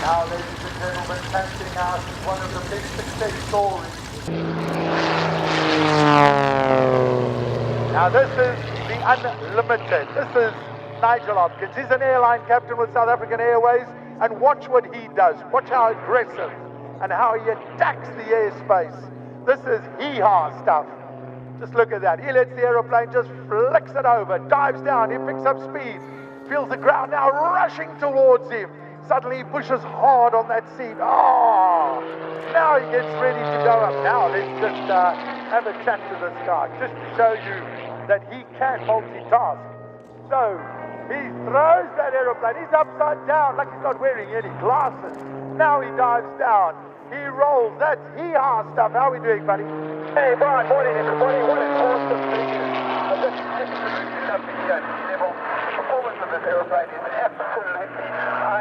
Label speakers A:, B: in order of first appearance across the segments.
A: Now, ladies and gentlemen, casting out is one of the big success stories. Now, this is the Unlimited. This is Nigel Hopkins. He's an airline captain with South African Airways, and watch what he does. Watch how aggressive and how he attacks the airspace. This is hee-haw stuff. Just look at that. He lets the aeroplane just flicks it over, dives down, he picks up speed, feels the ground now rushing towards him. Suddenly he pushes hard on that seat. Oh, now he gets ready to go up. Now let's just have a chat to this guy, just to show you that he can multitask. So he throws that aeroplane. He's upside down, like he's not wearing any glasses. Now he dives down. He rolls. That's hee-haw stuff. How are we doing, buddy?
B: Hey, Brian, morning everybody. What an awesome thing. This level performance of this aeroplane is absolutely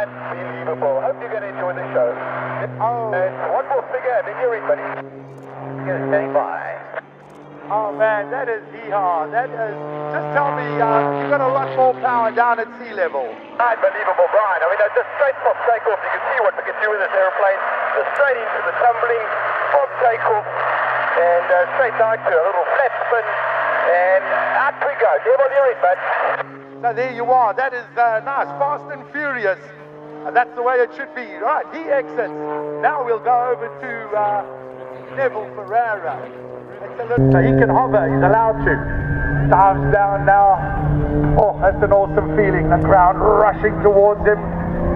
B: unbelievable. Hope you're going to enjoy the show.
A: Oh.
B: And one more figure, and then you're in, buddy. Standing by.
A: Oh, man, that is hee-haw. That is... Just tell me, you've got a lot more power down at sea level.
B: Unbelievable, Brian. I mean, just straight from takeoff, you can see what we can do with this aeroplane. Just straight into the tumbling from takeoff, and straight down to a little flat spin, and out we go. Devil, you're in, bud.
A: So there you are. That is nice, fast and furious. And that's the way it should be. Right, he exits. Now we'll go over to Neville Ferreira. So he can hover, he's allowed to. Dives down now. Oh, that's an awesome feeling. The crowd rushing towards him.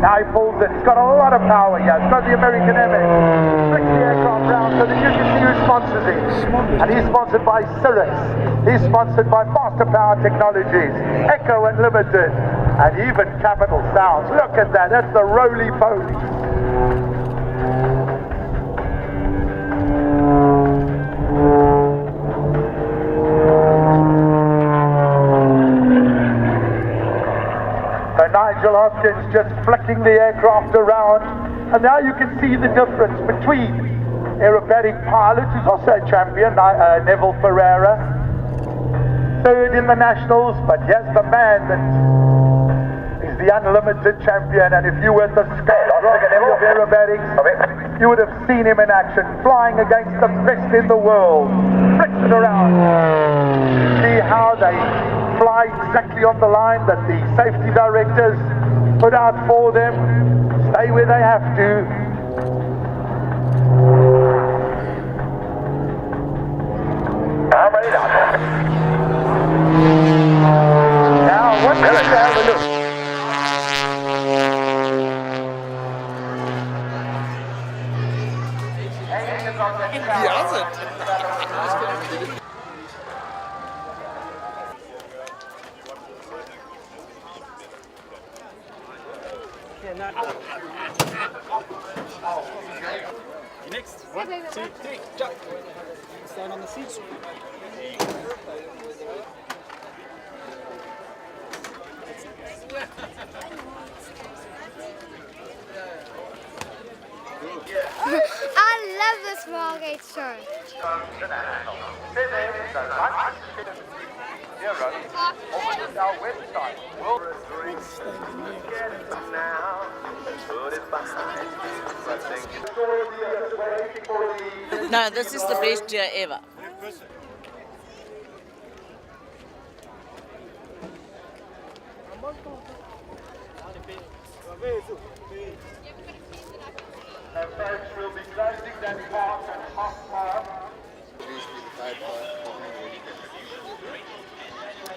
A: Now he pulls it. He's got a lot of power here. He's got the American Airways. Flicks the aircraft round so that you can see who sponsors him. And he's sponsored by Cirrus. He's sponsored by Faster Power Technologies, Echo Unlimited, and even Capital Sounds. Look at that. That's the roly-poly. Nigel Hopkins just flicking the aircraft around, and now you can see the difference between aerobatic pilot, who's also a champion, Neville Ferreira, third in the nationals, but here's the man that is the unlimited champion. And if you were at the scale of aerobatics, you would have seen him in action, flying against the best in the world, flicks it around. See how they fly exactly on the line that the safety directors put out for them, stay where they have to. Now, what does have a look?
C: Next, 1, 2, 3, jump. Stand on the seats.
D: I love this Margate show.
A: Our website.
E: No, this is the best year ever.
A: And folks, we'll be closing that park at half-past.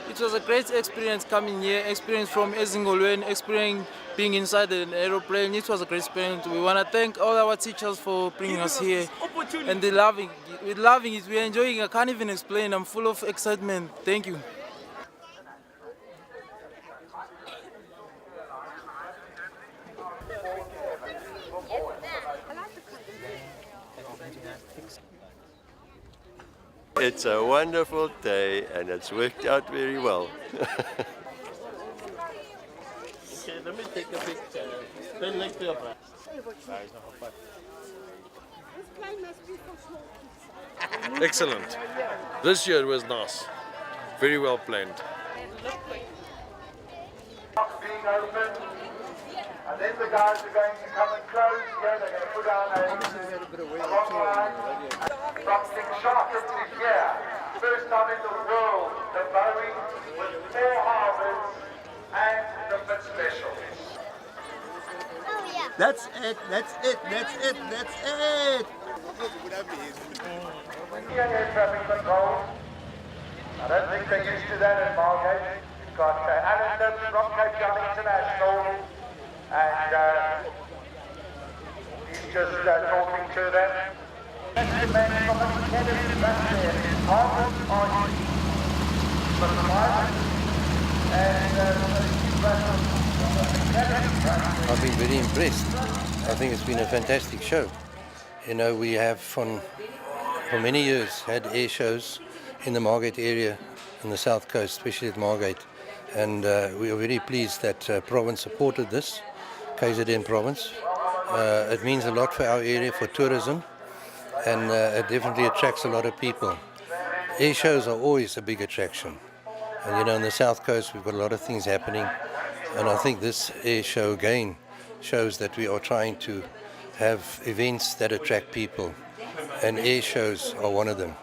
F: It was a great experience coming here, experience from Ezingolweni, experience being inside an aeroplane. It was a great experience. We want to thank all our teachers for bringing us here. And we're loving it, we're enjoying it. I can't even explain, I'm full of excitement. Thank you.
G: It's a wonderful day and it's worked out very well.
H: Okay, let me take a picture. Stand next to your brother.
I: Excellent. This year was nice. Very well planned.
A: Being open, And then the guys are going to come and close here. They're going to put down a long line. Something shocking to hear. First time in the world, the Boeing with 4 harbours and the mid specials.
D: Oh yeah.
H: That's it, that's it, that's it, that's it.
A: Air traffic control. I don't think they're used to that in Margate. You've got Alan Nips from Cape Town International, and he's just talking to them. That's the man from the academy back there. Harvard on the pilot, and
J: I've been very impressed. I think it's been a fantastic show. You know, we have for many years had air shows in the Margate area, on the south coast, especially at Margate. And we are very pleased that province supported this, KZN province. It means a lot for our area, for tourism, and it definitely attracts a lot of people. Air shows are always a big attraction. And you know, on the south coast we've got a lot of things happening. And I think this air show again shows that we are trying to have events that attract people. And air shows are one of them.